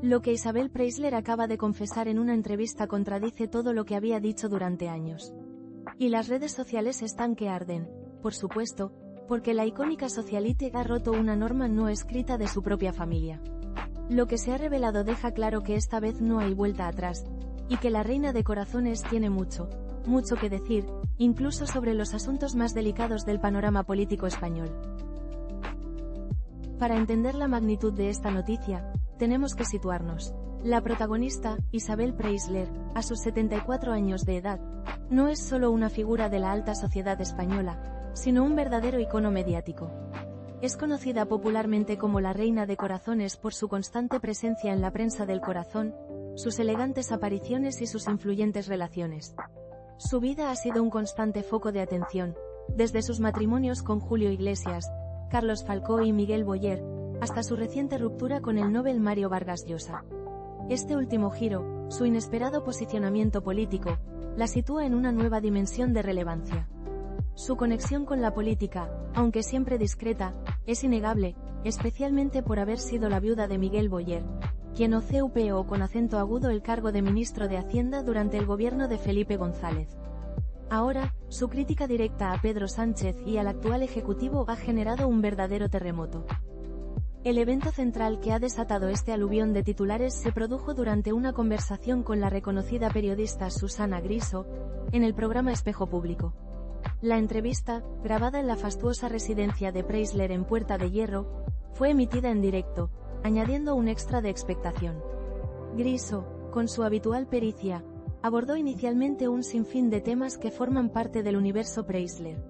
Lo que Isabel Preisler acaba de confesar en una entrevista contradice todo lo que había dicho durante años. Y las redes sociales están que arden, por supuesto, porque la icónica socialite ha roto una norma no escrita de su propia familia. Lo que se ha revelado deja claro que esta vez no hay vuelta atrás, y que la reina de corazones tiene mucho que decir, incluso sobre los asuntos más delicados del panorama político español. Para entender la magnitud de esta noticia, tenemos que situarnos. La protagonista, Isabel Preisler, a sus 74 años de edad, no es solo una figura de la alta sociedad española, sino un verdadero icono mediático. Es conocida popularmente como la Reina de Corazones por su constante presencia en la prensa del corazón, sus elegantes apariciones y sus influyentes relaciones. Su vida ha sido un constante foco de atención, desde sus matrimonios con Julio Iglesias, Carlos Falcó y Miguel Boyer, hasta su reciente ruptura con el Nobel Mario Vargas Llosa. Este último giro, su inesperado posicionamiento político, la sitúa en una nueva dimensión de relevancia. Su conexión con la política, aunque siempre discreta, es innegable, especialmente por haber sido la viuda de Miguel Boyer, quien ocupó con acento agudo el cargo de ministro de Hacienda durante el gobierno de Felipe González. Ahora, su crítica directa a Pedro Sánchez y al actual Ejecutivo ha generado un verdadero terremoto. El evento central que ha desatado este aluvión de titulares se produjo durante una conversación con la reconocida periodista Susana Griso, en el programa Espejo Público. La entrevista, grabada en la fastuosa residencia de Preisler en Puerta de Hierro, fue emitida en directo, añadiendo un extra de expectación. Griso, con su habitual pericia, abordó inicialmente un sinfín de temas que forman parte del universo Preisler.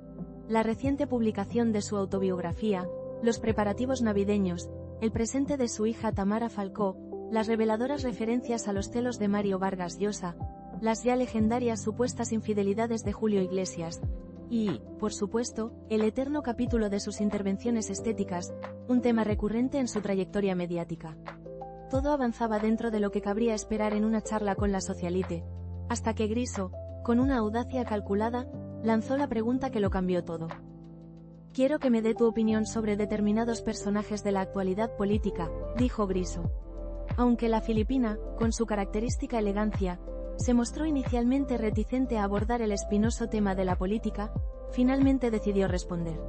La reciente publicación de su autobiografía, los preparativos navideños, el presente de su hija Tamara Falcó, las reveladoras referencias a los celos de Mario Vargas Llosa, las ya legendarias supuestas infidelidades de Julio Iglesias, y, por supuesto, el eterno capítulo de sus intervenciones estéticas, un tema recurrente en su trayectoria mediática. Todo avanzaba dentro de lo que cabría esperar en una charla con la socialite, hasta que Griso, con una audacia calculada, lanzó la pregunta que lo cambió todo. «Quiero que me dé tu opinión sobre determinados personajes de la actualidad política», dijo Griso. Aunque la filipina, con su característica elegancia, se mostró inicialmente reticente a abordar el espinoso tema de la política, finalmente decidió responder.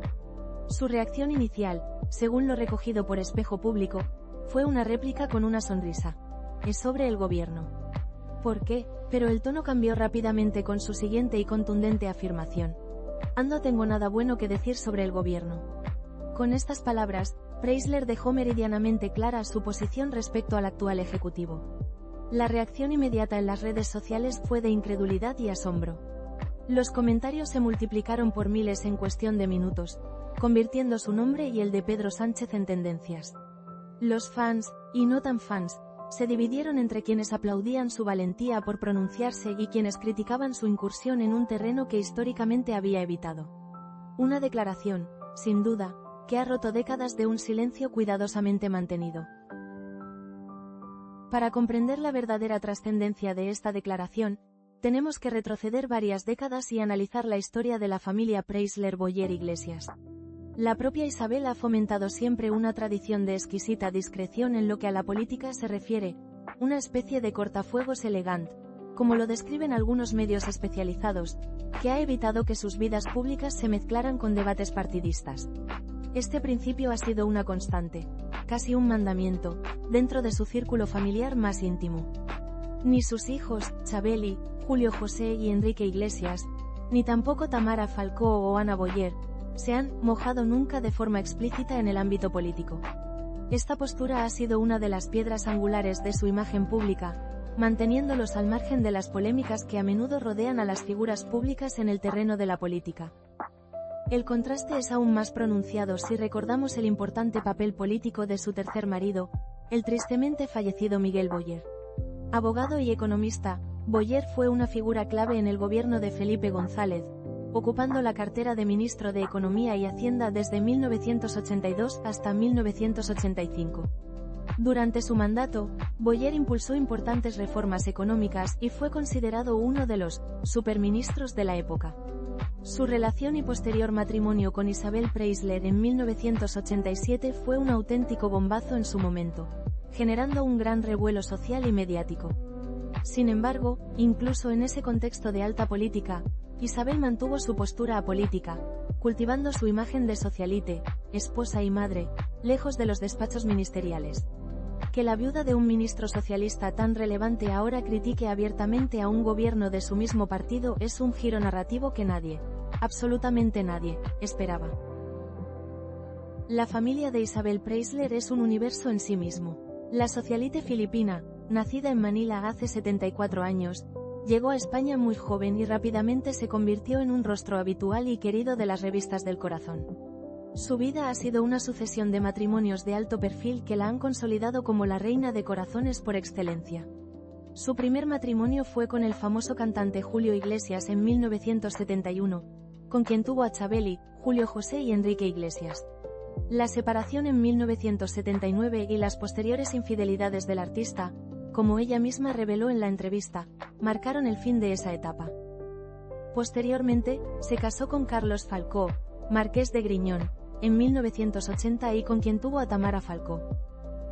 Su reacción inicial, según lo recogido por Espejo Público, fue una réplica con una sonrisa. «Es sobre el gobierno». ¿Por qué? Pero el tono cambió rápidamente con su siguiente y contundente afirmación. «No tengo nada bueno que decir sobre el gobierno». Con estas palabras, Preisler dejó meridianamente clara su posición respecto al actual Ejecutivo. La reacción inmediata en las redes sociales fue de incredulidad y asombro. Los comentarios se multiplicaron por miles en cuestión de minutos, convirtiendo su nombre y el de Pedro Sánchez en tendencias. Los fans, y no tan fans, se dividieron entre quienes aplaudían su valentía por pronunciarse y quienes criticaban su incursión en un terreno que históricamente había evitado. Una declaración, sin duda, que ha roto décadas de un silencio cuidadosamente mantenido. Para comprender la verdadera trascendencia de esta declaración, tenemos que retroceder varias décadas y analizar la historia de la familia Preisler-Boyer Iglesias. La propia Isabel ha fomentado siempre una tradición de exquisita discreción en lo que a la política se refiere, una especie de cortafuegos elegant, como lo describen algunos medios especializados, que ha evitado que sus vidas públicas se mezclaran con debates partidistas. Este principio ha sido una constante, casi un mandamiento, dentro de su círculo familiar más íntimo. Ni sus hijos, Chabeli, Julio José y Enrique Iglesias, ni tampoco Tamara Falcó o Ana Boyer, se han mojado nunca de forma explícita en el ámbito político. Esta postura ha sido una de las piedras angulares de su imagen pública, manteniéndolos al margen de las polémicas que a menudo rodean a las figuras públicas en el terreno de la política. El contraste es aún más pronunciado si recordamos el importante papel político de su tercer marido, el tristemente fallecido Miguel Boyer. Abogado y economista, Boyer fue una figura clave en el gobierno de Felipe González, ocupando la cartera de ministro de Economía y Hacienda desde 1982 hasta 1985. Durante su mandato, Boyer impulsó importantes reformas económicas y fue considerado uno de los superministros de la época. Su relación y posterior matrimonio con Isabel Preisler en 1987 fue un auténtico bombazo en su momento, generando un gran revuelo social y mediático. Sin embargo, incluso en ese contexto de alta política, Isabel mantuvo su postura apolítica, cultivando su imagen de socialite, esposa y madre, lejos de los despachos ministeriales. Que la viuda de un ministro socialista tan relevante ahora critique abiertamente a un gobierno de su mismo partido es un giro narrativo que nadie, absolutamente nadie, esperaba. La familia de Isabel Preisler es un universo en sí mismo. La socialite filipina, nacida en Manila hace 74 años, llegó a España muy joven y rápidamente se convirtió en un rostro habitual y querido de las revistas del corazón. Su vida ha sido una sucesión de matrimonios de alto perfil que la han consolidado como la reina de corazones por excelencia. Su primer matrimonio fue con el famoso cantante Julio Iglesias en 1971, con quien tuvo a Chabeli, Julio José y Enrique Iglesias. La separación en 1979 y las posteriores infidelidades del artista, como ella misma reveló en la entrevista, marcaron el fin de esa etapa. Posteriormente, se casó con Carlos Falcó, marqués de Griñón, en 1980 y con quien tuvo a Tamara Falcó.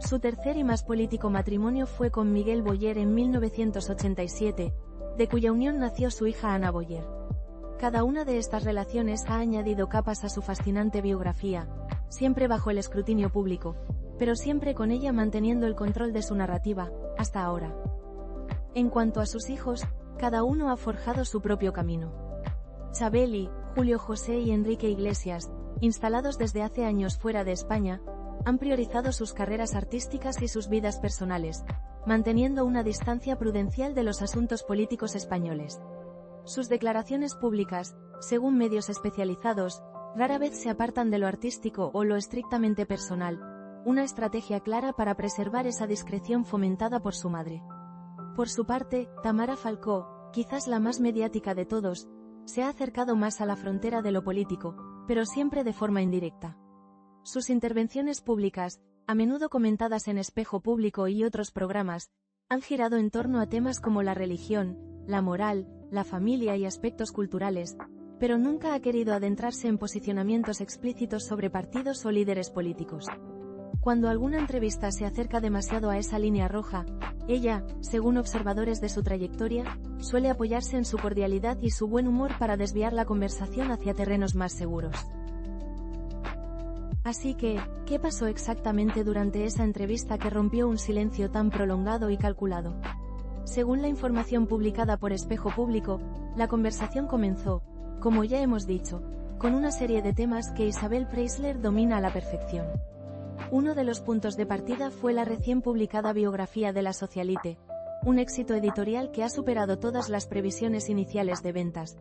Su tercer y más político matrimonio fue con Miguel Boyer en 1987, de cuya unión nació su hija Ana Boyer. Cada una de estas relaciones ha añadido capas a su fascinante biografía, siempre bajo el escrutinio público, pero siempre con ella manteniendo el control de su narrativa, hasta ahora. En cuanto a sus hijos, cada uno ha forjado su propio camino. Chabeli, Julio José y Enrique Iglesias, instalados desde hace años fuera de España, han priorizado sus carreras artísticas y sus vidas personales, manteniendo una distancia prudencial de los asuntos políticos españoles. Sus declaraciones públicas, según medios especializados, rara vez se apartan de lo artístico o lo estrictamente personal, una estrategia clara para preservar esa discreción fomentada por su madre. Por su parte, Tamara Falcó, quizás la más mediática de todos, se ha acercado más a la frontera de lo político, pero siempre de forma indirecta. Sus intervenciones públicas, a menudo comentadas en Espejo Público y otros programas, han girado en torno a temas como la religión, la moral, la familia y aspectos culturales, pero nunca ha querido adentrarse en posicionamientos explícitos sobre partidos o líderes políticos. Cuando alguna entrevista se acerca demasiado a esa línea roja, ella, según observadores de su trayectoria, suele apoyarse en su cordialidad y su buen humor para desviar la conversación hacia terrenos más seguros. Así que, ¿qué pasó exactamente durante esa entrevista que rompió un silencio tan prolongado y calculado? Según la información publicada por Espejo Público, la conversación comenzó, como ya hemos dicho, con una serie de temas que Isabel Preisler domina a la perfección. Uno de los puntos de partida fue la recién publicada biografía de la socialite, un éxito editorial que ha superado todas las previsiones iniciales de ventas,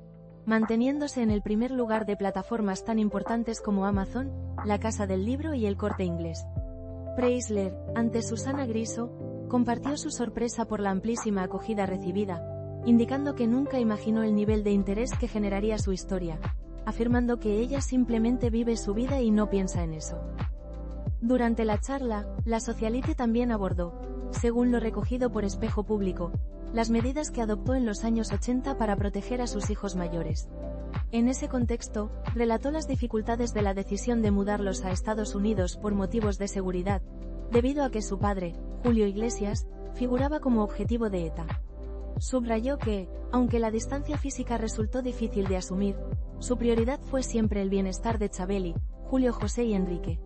manteniéndose en el primer lugar de plataformas tan importantes como Amazon, La Casa del Libro y El Corte Inglés. Preisler, ante Susana Griso, compartió su sorpresa por la amplísima acogida recibida, indicando que nunca imaginó el nivel de interés que generaría su historia, afirmando que ella simplemente vive su vida y no piensa en eso. Durante la charla, la socialite también abordó, según lo recogido por Espejo Público, las medidas que adoptó en los años 80 para proteger a sus hijos mayores. En ese contexto, relató las dificultades de la decisión de mudarlos a Estados Unidos por motivos de seguridad, debido a que su padre, Julio Iglesias, figuraba como objetivo de ETA. Subrayó que, aunque la distancia física resultó difícil de asumir, su prioridad fue siempre el bienestar de Chabeli, Julio José y Enrique.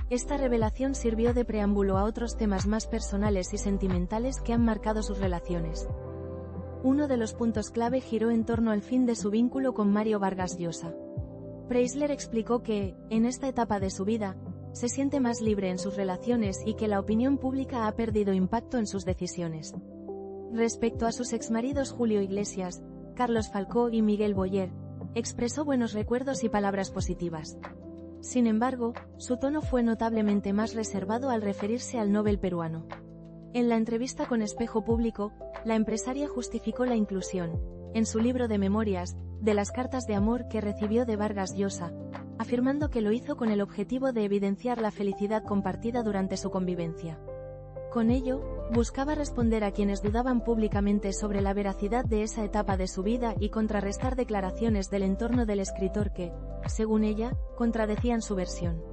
Esta revelación sirvió de preámbulo a otros temas más personales y sentimentales que han marcado sus relaciones. Uno de los puntos clave giró en torno al fin de su vínculo con Mario Vargas Llosa. Preisler explicó que, en esta etapa de su vida, se siente más libre en sus relaciones y que la opinión pública ha perdido impacto en sus decisiones. Respecto a sus exmaridos Julio Iglesias, Carlos Falcó y Miguel Boyer, expresó buenos recuerdos y palabras positivas. Sin embargo, su tono fue notablemente más reservado al referirse al Nobel peruano. En la entrevista con Espejo Público, la empresaria justificó la inclusión, en su libro de memorias, de las cartas de amor que recibió de Vargas Llosa, afirmando que lo hizo con el objetivo de evidenciar la felicidad compartida durante su convivencia. Con ello, buscaba responder a quienes dudaban públicamente sobre la veracidad de esa etapa de su vida y contrarrestar declaraciones del entorno del escritor que, según ella, contradecían su versión.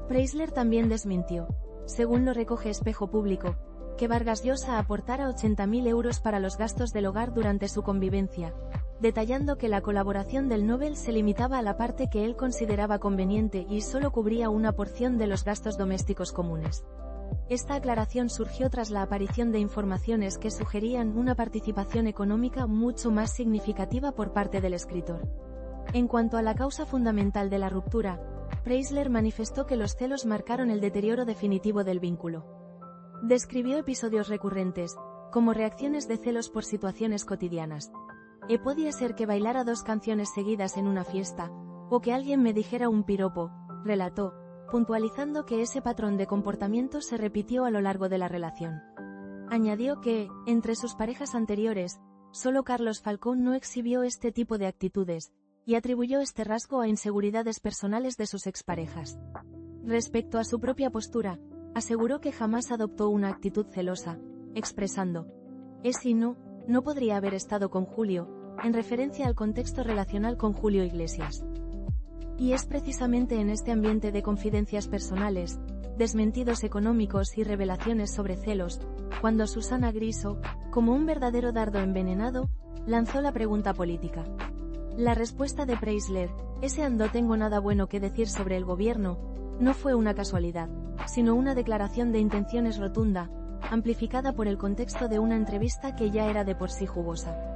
Preisler también desmintió, según lo recoge Espejo Público, que Vargas Llosa aportara 80.000 euros para los gastos del hogar durante su convivencia, detallando que la colaboración del Nobel se limitaba a la parte que él consideraba conveniente y solo cubría una porción de los gastos domésticos comunes. Esta aclaración surgió tras la aparición de informaciones que sugerían una participación económica mucho más significativa por parte del escritor. En cuanto a la causa fundamental de la ruptura, Preisler manifestó que los celos marcaron el deterioro definitivo del vínculo. Describió episodios recurrentes, como reacciones de celos por situaciones cotidianas. Podía ser que bailara 2 canciones seguidas en una fiesta, o que alguien me dijera un piropo, relató, puntualizando que ese patrón de comportamiento se repitió a lo largo de la relación. Añadió que, entre sus parejas anteriores, solo Carlos Falcón no exhibió este tipo de actitudes, y atribuyó este rasgo a inseguridades personales de sus exparejas. Respecto a su propia postura, aseguró que jamás adoptó una actitud celosa, expresando: si no podría haber estado con Julio, en referencia al contexto relacional con Julio Iglesias. Y es precisamente en este ambiente de confidencias personales, desmentidos económicos y revelaciones sobre celos, cuando Susana Griso, como un verdadero dardo envenenado, lanzó la pregunta política. La respuesta de Preisler, no tengo nada bueno que decir sobre el gobierno, no fue una casualidad, sino una declaración de intenciones rotunda, amplificada por el contexto de una entrevista que ya era de por sí jugosa.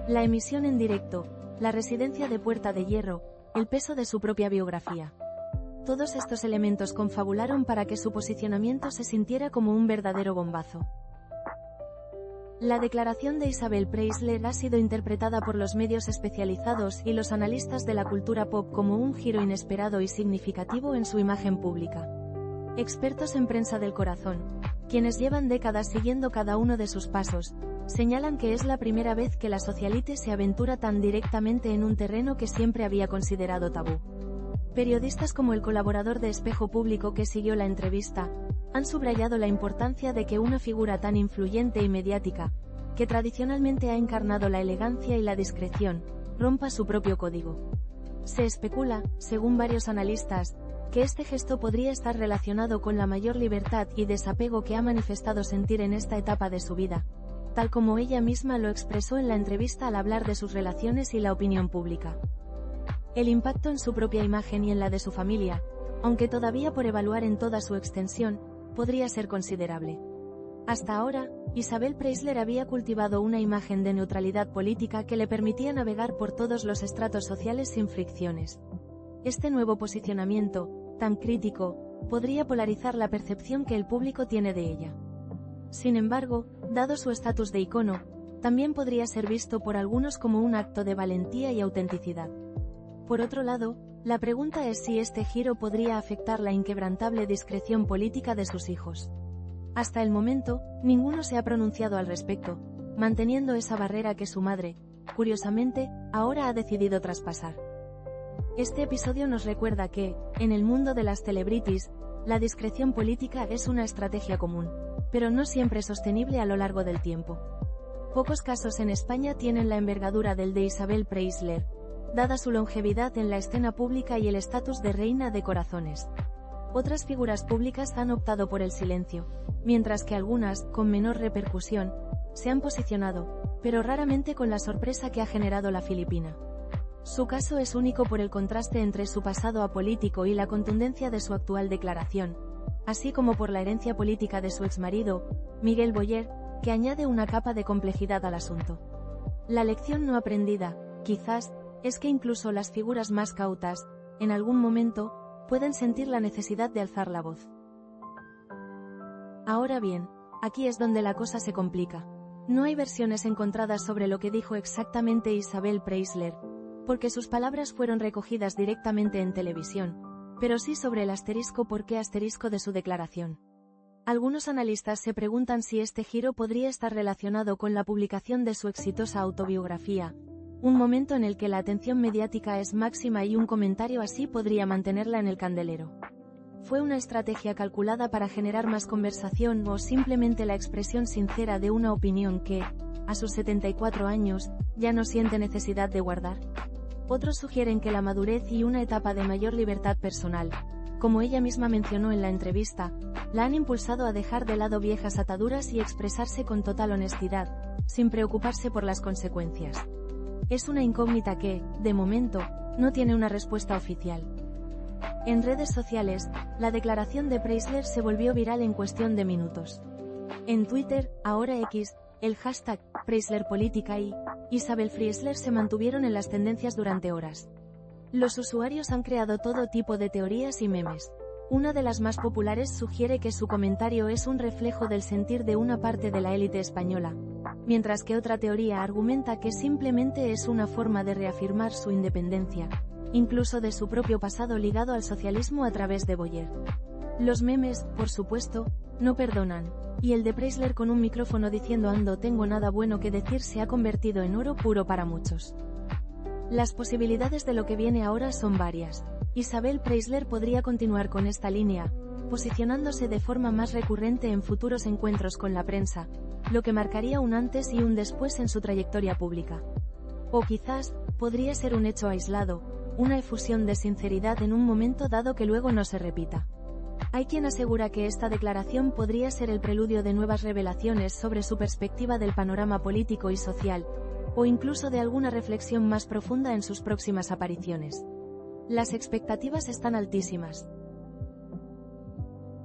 La emisión en directo, la residencia de Puerta de Hierro, el peso de su propia biografía. Todos estos elementos confabularon para que su posicionamiento se sintiera como un verdadero bombazo. La declaración de Isabel Preisler ha sido interpretada por los medios especializados y los analistas de la cultura pop como un giro inesperado y significativo en su imagen pública. Expertos en prensa del corazón, quienes llevan décadas siguiendo cada uno de sus pasos, señalan que es la primera vez que la socialite se aventura tan directamente en un terreno que siempre había considerado tabú. Periodistas como el colaborador de Espejo Público que siguió la entrevista, han subrayado la importancia de que una figura tan influyente y mediática, que tradicionalmente ha encarnado la elegancia y la discreción, rompa su propio código. Se especula, según varios analistas, que este gesto podría estar relacionado con la mayor libertad y desapego que ha manifestado sentir en esta etapa de su vida, tal como ella misma lo expresó en la entrevista al hablar de sus relaciones y la opinión pública. El impacto en su propia imagen y en la de su familia, aunque todavía por evaluar en toda su extensión, podría ser considerable. Hasta ahora, Isabel Preisler había cultivado una imagen de neutralidad política que le permitía navegar por todos los estratos sociales sin fricciones. Este nuevo posicionamiento, tan crítico, podría polarizar la percepción que el público tiene de ella. Sin embargo, dado su estatus de icono, también podría ser visto por algunos como un acto de valentía y autenticidad. Por otro lado, la pregunta es si este giro podría afectar la inquebrantable discreción política de sus hijos. Hasta el momento, ninguno se ha pronunciado al respecto, manteniendo esa barrera que su madre, curiosamente, ahora ha decidido traspasar. Este episodio nos recuerda que, en el mundo de las celebrities, la discreción política es una estrategia común, pero no siempre sostenible a lo largo del tiempo. Pocos casos en España tienen la envergadura del de Isabel Preisler, dada su longevidad en la escena pública y el estatus de reina de corazones. Otras figuras públicas han optado por el silencio, mientras que algunas, con menor repercusión, se han posicionado, pero raramente con la sorpresa que ha generado la filipina. Su caso es único por el contraste entre su pasado apolítico y la contundencia de su actual declaración, así como por la herencia política de su exmarido, Miguel Boyer, que añade una capa de complejidad al asunto. La lección no aprendida, quizás, es que incluso las figuras más cautas, en algún momento, pueden sentir la necesidad de alzar la voz. Ahora bien, aquí es donde la cosa se complica. No hay versiones encontradas sobre lo que dijo exactamente Isabel Preisler, porque sus palabras fueron recogidas directamente en televisión, pero sí sobre el ¿por qué? De su declaración. Algunos analistas se preguntan si este giro podría estar relacionado con la publicación de su exitosa autobiografía, un momento en el que la atención mediática es máxima y un comentario así podría mantenerla en el candelero. ¿Fue una estrategia calculada para generar más conversación o simplemente la expresión sincera de una opinión que, a sus 74 años, ya no siente necesidad de guardar? Otros sugieren que la madurez y una etapa de mayor libertad personal, como ella misma mencionó en la entrevista, la han impulsado a dejar de lado viejas ataduras y expresarse con total honestidad, sin preocuparse por las consecuencias. Es una incógnita que, de momento, no tiene una respuesta oficial. En redes sociales, la declaración de Preisler se volvió viral en cuestión de minutos. En Twitter, ahora X, el hashtag PreislerPolítica y Isabel Preisler se mantuvieron en las tendencias durante horas. Los usuarios han creado todo tipo de teorías y memes. Una de las más populares sugiere que su comentario es un reflejo del sentir de una parte de la élite española, mientras que otra teoría argumenta que simplemente es una forma de reafirmar su independencia, incluso de su propio pasado ligado al socialismo a través de Boyer. Los memes, por supuesto, no perdonan, y el de Preisler con un micrófono diciendo "ando tengo nada bueno que decir" se ha convertido en oro puro para muchos. Las posibilidades de lo que viene ahora son varias. Isabel Preisler podría continuar con esta línea, posicionándose de forma más recurrente en futuros encuentros con la prensa, lo que marcaría un antes y un después en su trayectoria pública. O quizás, podría ser un hecho aislado, una efusión de sinceridad en un momento dado que luego no se repita. Hay quien asegura que esta declaración podría ser el preludio de nuevas revelaciones sobre su perspectiva del panorama político y social, o incluso de alguna reflexión más profunda en sus próximas apariciones. Las expectativas están altísimas.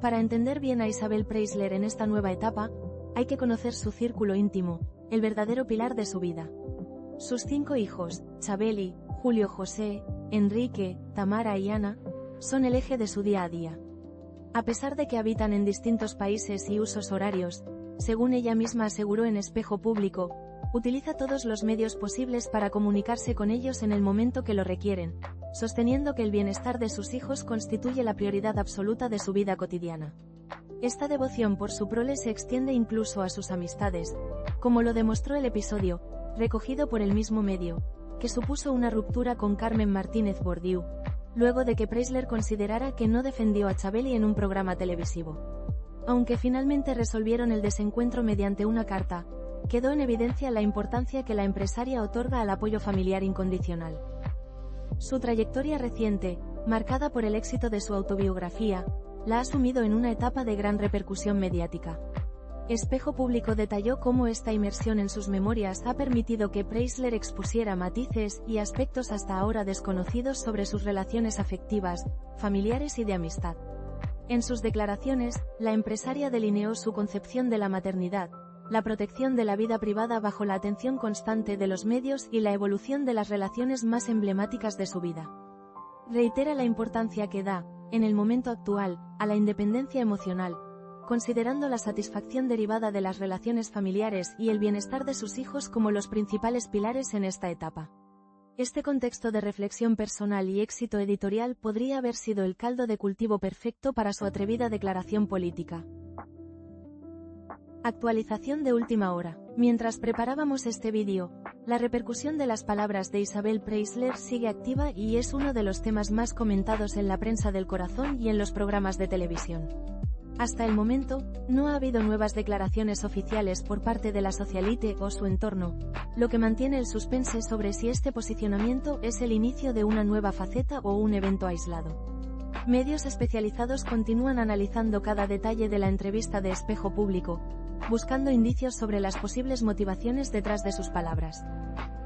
Para entender bien a Isabel Preisler en esta nueva etapa, hay que conocer su círculo íntimo, el verdadero pilar de su vida. Sus 5 hijos, Chabeli, Julio José, Enrique, Tamara y Ana, son el eje de su día a día. A pesar de que habitan en distintos países y usos horarios, según ella misma aseguró en Espejo Público, utiliza todos los medios posibles para comunicarse con ellos en el momento que lo requieren, sosteniendo que el bienestar de sus hijos constituye la prioridad absoluta de su vida cotidiana. Esta devoción por su prole se extiende incluso a sus amistades, como lo demostró el episodio, recogido por el mismo medio, que supuso una ruptura con Carmen Martínez Bordiú, luego de que Preisler considerara que no defendió a Chabeli en un programa televisivo. Aunque finalmente resolvieron el desencuentro mediante una carta, quedó en evidencia la importancia que la empresaria otorga al apoyo familiar incondicional. Su trayectoria reciente, marcada por el éxito de su autobiografía, la ha sumido en una etapa de gran repercusión mediática. Espejo Público detalló cómo esta inmersión en sus memorias ha permitido que Preisler expusiera matices y aspectos hasta ahora desconocidos sobre sus relaciones afectivas, familiares y de amistad. En sus declaraciones, la empresaria delineó su concepción de la maternidad, la protección de la vida privada bajo la atención constante de los medios y la evolución de las relaciones más emblemáticas de su vida. Reitera la importancia que da, en el momento actual, a la independencia emocional, considerando la satisfacción derivada de las relaciones familiares y el bienestar de sus hijos como los principales pilares en esta etapa. Este contexto de reflexión personal y éxito editorial podría haber sido el caldo de cultivo perfecto para su atrevida declaración política. Actualización de última hora. Mientras preparábamos este vídeo, la repercusión de las palabras de Isabel Preisler sigue activa y es uno de los temas más comentados en la prensa del corazón y en los programas de televisión. Hasta el momento, no ha habido nuevas declaraciones oficiales por parte de la socialite o su entorno, lo que mantiene el suspense sobre si este posicionamiento es el inicio de una nueva faceta o un evento aislado. Medios especializados continúan analizando cada detalle de la entrevista de Espejo Público, buscando indicios sobre las posibles motivaciones detrás de sus palabras.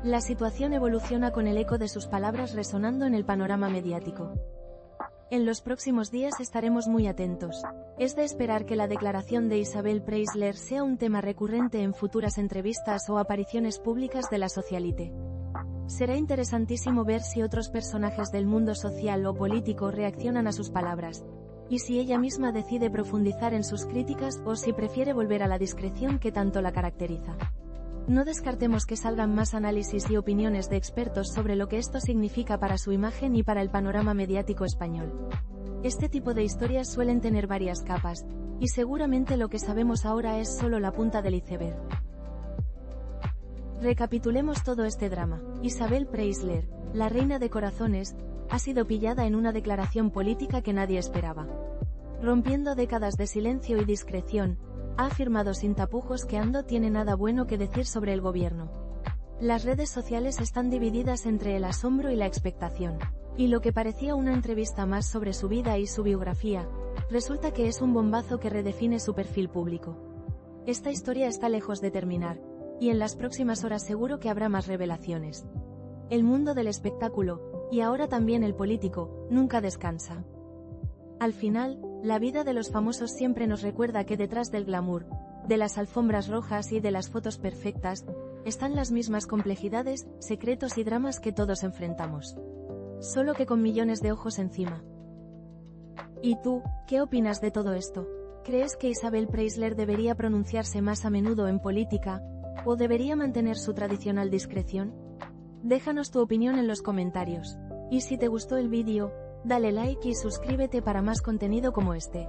La situación evoluciona con el eco de sus palabras resonando en el panorama mediático. En los próximos días estaremos muy atentos. Es de esperar que la declaración de Isabel Preisler sea un tema recurrente en futuras entrevistas o apariciones públicas de la socialite. Será interesantísimo ver si otros personajes del mundo social o político reaccionan a sus palabras, y si ella misma decide profundizar en sus críticas o si prefiere volver a la discreción que tanto la caracteriza. No descartemos que salgan más análisis y opiniones de expertos sobre lo que esto significa para su imagen y para el panorama mediático español. Este tipo de historias suelen tener varias capas, y seguramente lo que sabemos ahora es solo la punta del iceberg. Recapitulemos todo este drama. Isabel Preisler, la reina de corazones, ha sido pillada en una declaración política que nadie esperaba. Rompiendo décadas de silencio y discreción, ha afirmado sin tapujos que no tiene nada bueno que decir sobre el gobierno. Las redes sociales están divididas entre el asombro y la expectación. Y lo que parecía una entrevista más sobre su vida y su biografía, resulta que es un bombazo que redefine su perfil público. Esta historia está lejos de terminar, y en las próximas horas seguro que habrá más revelaciones. El mundo del espectáculo, y ahora también el político, nunca descansa. Al final, la vida de los famosos siempre nos recuerda que detrás del glamour, de las alfombras rojas y de las fotos perfectas, están las mismas complejidades, secretos y dramas que todos enfrentamos. Solo que con millones de ojos encima. ¿Y tú, qué opinas de todo esto? ¿Crees que Isabel Preisler debería pronunciarse más a menudo en política, o debería mantener su tradicional discreción? Déjanos tu opinión en los comentarios. Y si te gustó el vídeo, dale like y suscríbete para más contenido como este.